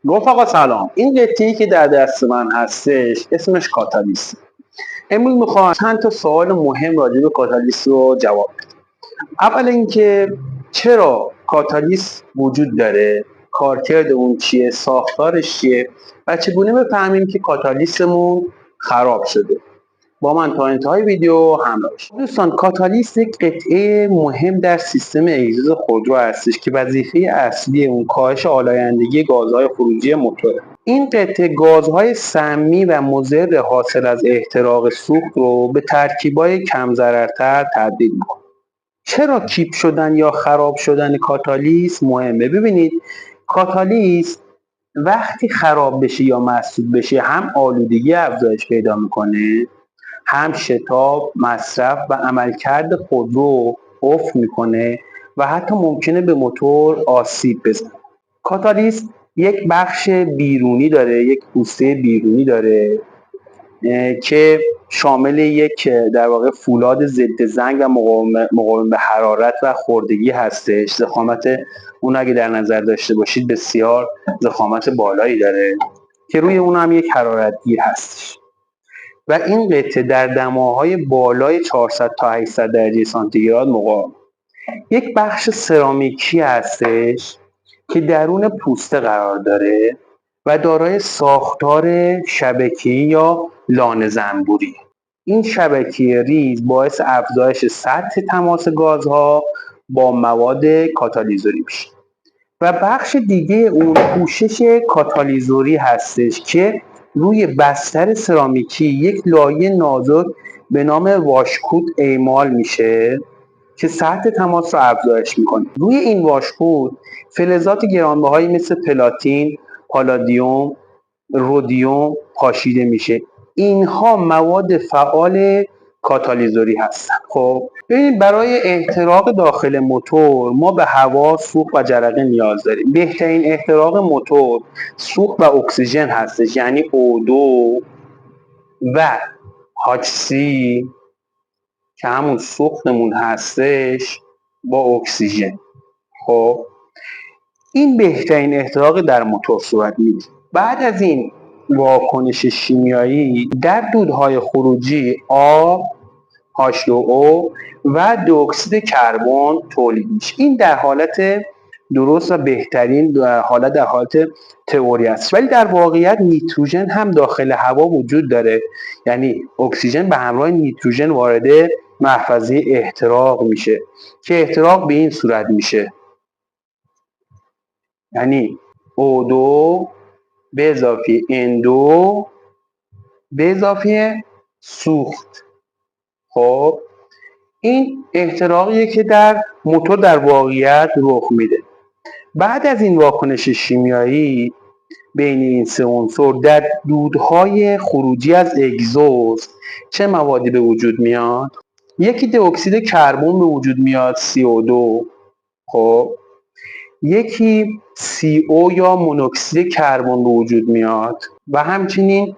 رفقا سلام. این قطعه‌ای که در دست من هستش اسمش کاتالیست. امروز میخوام چند تا سوال مهم راجع به کاتالیست رو جواب بدم. اول اینکه چرا کاتالیست وجود داره، کارکرد اون چیه، ساختارش چیه و چگونه بفهمیم که کاتالیستمون خراب شده. با من تا انتهای ویدیو همراه باشید. دوستان، کاتالیست یک قطعه مهم در سیستم اگزوز خودرو هستش که وظیفه اصلی اون کاهش آلایندگی گازهای خروجی موتوره. این قطعه گازهای سمی و مضر حاصل از احتراق سوخت رو به ترکیبای کم ضررتر تبدیل میکنه. چرا کیپ شدن یا خراب شدن کاتالیست مهمه؟ ببینید، کاتالیست وقتی خراب بشه یا مسدود بشه هم آلودگی افزایش پیدا میکنه، هم شتاب، مصرف و عملکرد خودرو افت میکنه و حتی ممکنه به موتور آسیب بزنه. کاتالیست یک بخش بیرونی داره، یک پوسته بیرونی داره که شامل یک در واقع فولاد ضد زنگ و مقاوم به حرارت و خوردگی هستش. ضخامت اون اگه در نظر داشته باشید بسیار ضخامت بالایی داره که روی اون هم یک حرارتگیر هستش و این قطعه در دماهای بالای 400 تا 800 درجه سانتیگراد مقاوم. یک بخش سرامیکی هستش که درون پوسته قرار داره و دارای ساختار شبکه‌ای یا لانه زنبوری. این شبکه ریز باعث افزایش سطح تماس گازها با مواد کاتالیزوری میشه و بخش دیگه اون پوشش کاتالیزوری هستش که روی بستر سرامیکی یک لایه نازک به نام واشکوت اعمال میشه که سطح تماس رو افزایش میکنه. روی این واشکوت فلزات گرانبهایی مثل پلاتین، پالادیوم، رودیوم پاشیده میشه. اینها مواد فعال کاتالیزوری هستن. خب ببینید، برای احتراق داخل موتور ما به هوا، سوخت و جرقه نیاز داریم. بهترین احتراق موتور سوخت و اکسیژن هستش، یعنی O2 و HC که همون سوختمون هستش با اکسیژن. خب این بهترین احتراق در موتور صورت میگیره. بعد از این واکنش شیمیایی در دودهای خروجی آب، H2O و دیوکسید کربن تولید میشه. این در حالت درست و بهترین حالت در حالت تئوری است، ولی در واقعیت نیتروژن هم داخل هوا وجود داره. یعنی اکسیژن به همراه نیتروژن وارد محفظه احتراق میشه که احتراق به این صورت میشه، یعنی O2 به اضافه N2 به اضافه سوخت. خب این احتراقیه که در موتور در واقعیت رخ میده. بعد از این واکنش شیمیایی بین این سه عنصر در دودهای خروجی از اگزوز چه موادی به وجود میاد؟ یکی دیوکسید کربن به وجود میاد، CO2. خب یکی CO یا مونوکسید کربن به وجود میاد و همچنین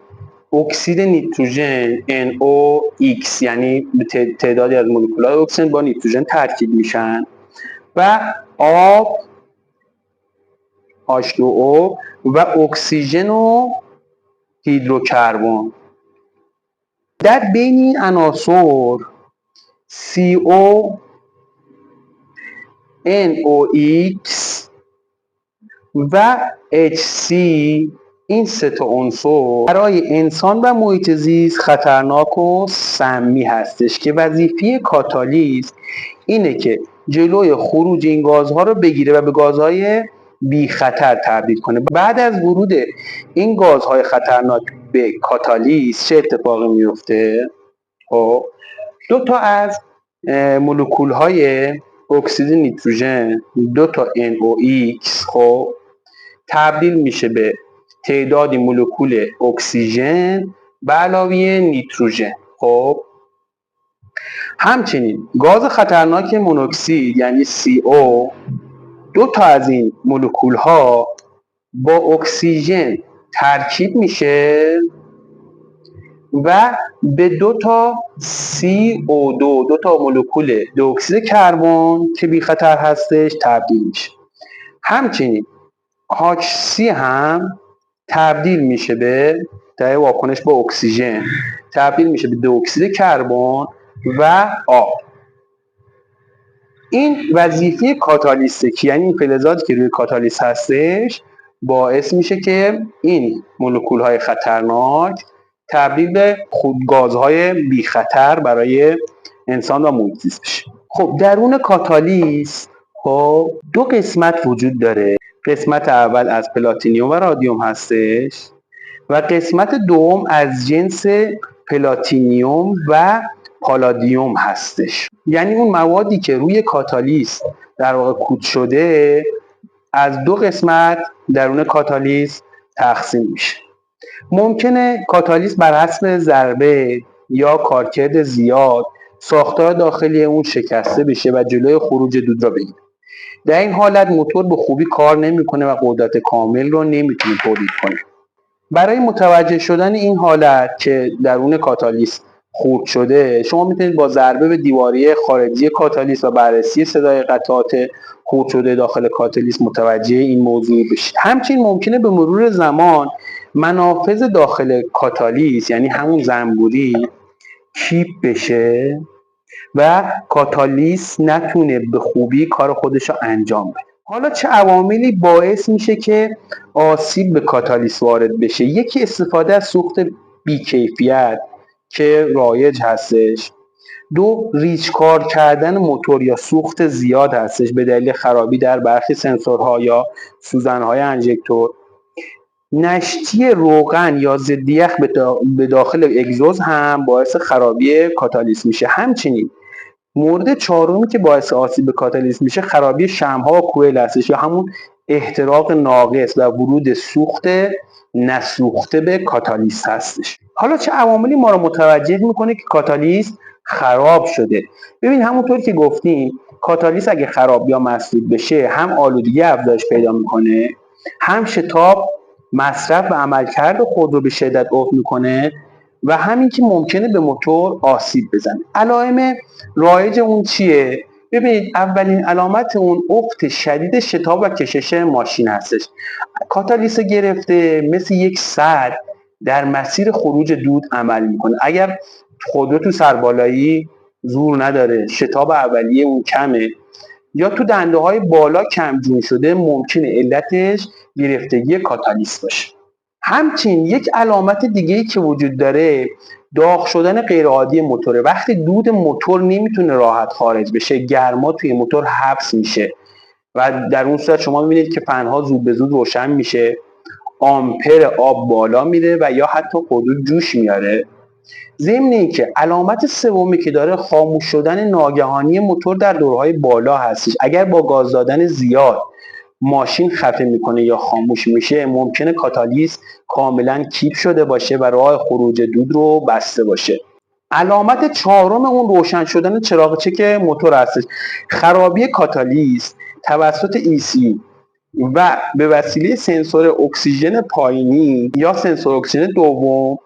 اکسید نیتروژن NOx، یعنی تعدادی از مولکول‌های اکسیژن با نیتروژن ترکیب میشن و آب H2O و اکسیژن و هیدروکربن. در بین این عناصر CO، NOx و HC، این سه تا عنصر برای انسان و محیط زیست خطرناک و سمی هستش که وظیفه کاتالیست اینه که جلوی خروج این گازها رو بگیره و به گازهای بی خطر تبدیل کنه. بعد از ورود این گازهای خطرناک به کاتالیست چه اتفاقی میفته؟ خب دو تا از مولکول های اکسید نیتروژن، دو تا NOx، خب تبدیل میشه به تعدادی مولکول اکسیژن به علاوه نیتروژن. خب همچنین گاز خطرناک مونوکسید یعنی CO، دو تا از این مولکول ها با اکسیژن ترکیب میشه و به دو تا CO2، دو تا مولکول دیوکسید کربن که بی خطر هستش، تبدیل میشه. همچنین HC هم تبدیل میشه به در واکنش با اکسیژن تبدیل میشه به دیوکسید کربن و آب. این وظیفه کاتالیسته که یعنی این فلزاتی که روی کاتالیست هستش باعث میشه که این مولکول های خطرناک تبدیل به گازهای بی خطر برای انسان و محیط زیست بشه. خب درون کاتالیست خب دو قسمت وجود داره. قسمت اول از پلاتینیوم و رادیوم هستش و قسمت دوم از جنس پلاتینیوم و پالادیوم هستش. یعنی اون موادی که روی کاتالیست در واقع کود شده از دو قسمت درون کاتالیست تقسیم میشه. ممکنه کاتالیست بر حسب ضربه یا کارکرد زیاد ساختار داخلی اون شکسته بشه و جلوی خروج دود را بگیره. در این حالت موتور به خوبی کار نمیکنه و قدرت کامل رو نمیتونه تولید کنه. برای متوجه شدن این حالت که درون کاتالیست خورد شده شما میتونید با ضربه به دیواره خارجی کاتالیست و بررسی صدای قطعات خورد شده داخل کاتالیست متوجه این موضوع بشید. همچنین ممکنه به مرور زمان منافذ داخل کاتالیست یعنی همون زنبوری کیپ بشه و کاتالیست نتونه به خوبی کار خودش رو انجام بده. حالا چه عواملی باعث میشه که آسیب به کاتالیست وارد بشه؟ یکی استفاده از سوخت بیکیفیت که رایج هستش. دو، ریچ کار کردن موتور یا سوخت زیاد هستش به دلیل خرابی در برخی سنسورها یا سوزنهای انژکتور. نشتی روغن یا ضد یخ به داخل اگزوز هم باعث خرابی کاتالیست میشه. همچنین مورد چهارمی که باعث آسیب به کاتالیست میشه خرابی شمع‌ها و کوئل هستش یا همون احتراق ناقص و ورود سوخت نسوخته به کاتالیست هستش. حالا چه عواملی ما رو متوجه میکنه که کاتالیست خراب شده؟ ببین همونطور که گفتیم کاتالیست اگه خراب یا مسدود بشه هم آلودگی افزایش پیدا میکنه، هم شتاب مصرف و عملکرد خود رو به شدت افت میکنه و همین که ممکنه به موتور آسیب بزنه. علائم رایج اون چیه؟ ببینید اولین علامت اون افت شدید شتاب و کشش ماشین هستش. کاتالیست گرفته مثل یک سد در مسیر خروج دود عمل میکنه. اگر خودرو تو سربالایی زور نداره، شتاب اولیه اون کمه یا تو دنده های بالا کمجون شده ممکنه علتش گرفتگی کاتالیست باشه. همچنین یک علامت دیگه‌ای که وجود داره داغ شدن غیرعادی موتوره. وقتی دود موتور نمیتونه راحت خارج بشه گرما توی موتور حبس میشه و در اون صورت شما میبینید که فنها زود به زود روشن میشه، آمپر آب بالا میره و یا حتی خودرو جوش میاره. ضمن اینکه علامت سومی که داره خاموش شدن ناگهانی موتور در دورهای بالا هستش. اگر با گاز دادن زیاد ماشین خفه میکنه یا خاموش میشه ممکنه کاتالیست کاملا کیپ شده باشه و راه خروج دود رو بسته باشه. علامت چهارم اون روشن شدن چراغ چک موتور هستش. خرابی کاتالیست توسط ECU و به وسیله سنسور اکسیژن پایینی یا سنسور اکسیژن دوم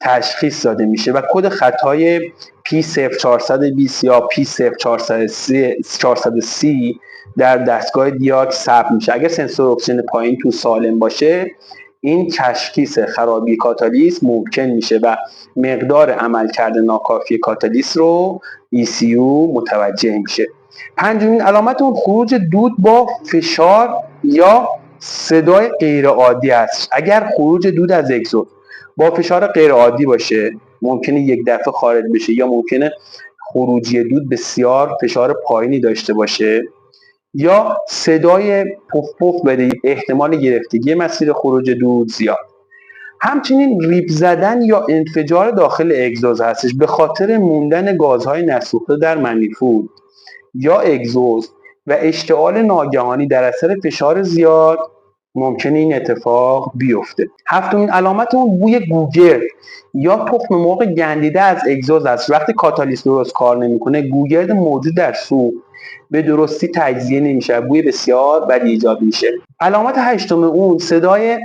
تشخیص داده میشه و کد خطای P0420 یا P0430 در دستگاه دیاک ثبت میشه. اگر سنسور اکسیژن پایین تو سالم باشه این تشخیص خرابی کاتالیست ممکن میشه و مقدار عملکرد ناکافی کاتالیست رو ECU متوجه میشه. پنجمین علامت اون خروج دود با فشار یا صدای غیرعادی است. اگر خروج دود از اگزوز با فشار غیرعادی باشه ممکنه یک دفعه خارج بشه یا ممکنه خروجی دود بسیار فشار پایینی داشته باشه یا صدای پف پف بده، احتمال گرفتگی مسیر خروج دود زیاد. همچنین ریپ زدن یا انفجار داخل اگزوز هستش به خاطر موندن گازهای نسوخته در منیفول یا اگزوز و اشتعال ناگهانی در اثر فشار زیاد ممکنه این اتفاق بیفته. هفتمین علامت اون بوی گوگرد یا تخم مرغ گندیده از اگزوز است. وقتی کاتالیست درست کار نمیکنه گوگرد موجود در سوخت به درستی تجزیه نمیشه، بوی بسیار بدی ایجاد میشه. علامت هشتم اون صدای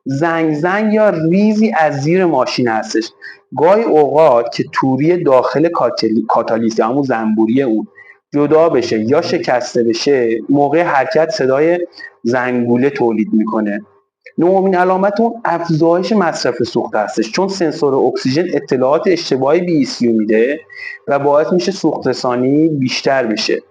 زنگ زنگ یا ریزی از زیر ماشین هستش. گاهی اوقات که توری داخل کاتالیست یا همون زنبوری اون جدا بشه یا شکسته بشه موقع حرکت صدای زنگوله تولید میکنه. نهمین علامت اون افزایش مصرف سوخت هستش، چون سنسور اکسیژن اطلاعات اشتباهی به ECU میده و باعث میشه سوخت رسانی بیشتر بشه.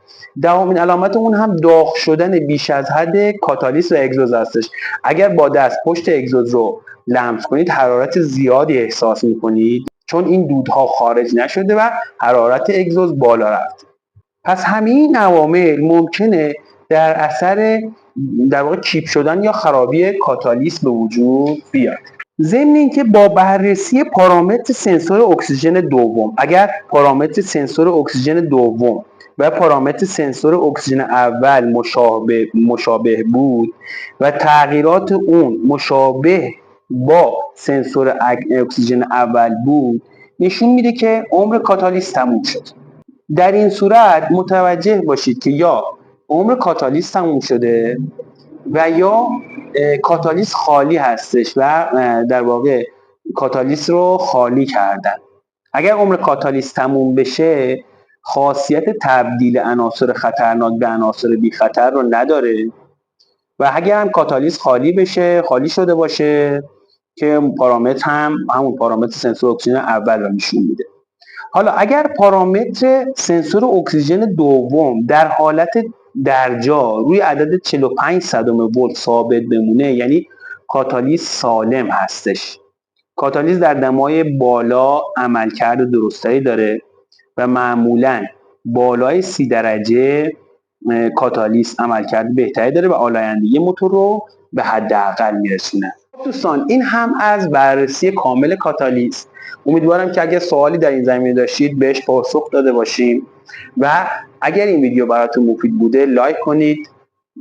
دهمین علامت اون هم داغ شدن بیش از حد کاتالیست و اگزوز هستش. اگر با دست پشت اگزوز رو لمس کنید حرارت زیادی احساس میکنید، چون این دودها خارج نشده و حرارت اگزوز بالا رفت. پس همین عوامل ممکنه در اثر در واقع کیپ شدن یا خرابی کاتالیست به وجود بیاد. ضمن اینکه با بررسی پارامتر سنسور اکسیژن دوم، اگر پارامتر سنسور اکسیژن دوم و پارامتر سنسور اکسیژن اول مشابه بود و تغییرات اون مشابه با سنسور اکسیژن اول بود، نشون میده که عمر کاتالیست تموم شد. در این صورت متوجه باشید که یا عمر کاتالیست تموم شده و یا کاتالیست خالی هستش و در واقع کاتالیست رو خالی کردن. اگر عمر کاتالیست تموم بشه خاصیت تبدیل عناصر خطرناک به عناصر بی خطر رو نداره و اگر هم کاتالیست خالی شده باشه که پارامتر هم همون پارامتر سنسور اکسیژن اول رو نشون میده. حالا اگر پارامتر سنسور اکسیژن دوم در حالت درجا روی عدد 45 صدم ولت ثابت بمونه، یعنی کاتالیست سالم هستش. کاتالیست در دمای بالا عملکرد درستری داره و معمولاً بالای 30 درجه کاتالیست عملکرد بهتری داره و آلایندگی موتور رو به حداقل میرسونه. دوستان این هم از بررسی کامل کاتالیست. امیدوارم که اگر سوالی در این زمینه داشتید بهش پاسخ داده باشیم و اگر این ویدیو براتون مفید بوده لایک کنید.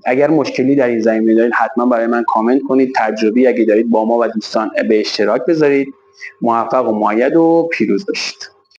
اگر مشکلی در این زمینه دارید حتما برای من کامنت کنید. تجربی اگه دارید با ما و دوستان به اشتراک بذارید. موفق و مؤید و پیروز باشید.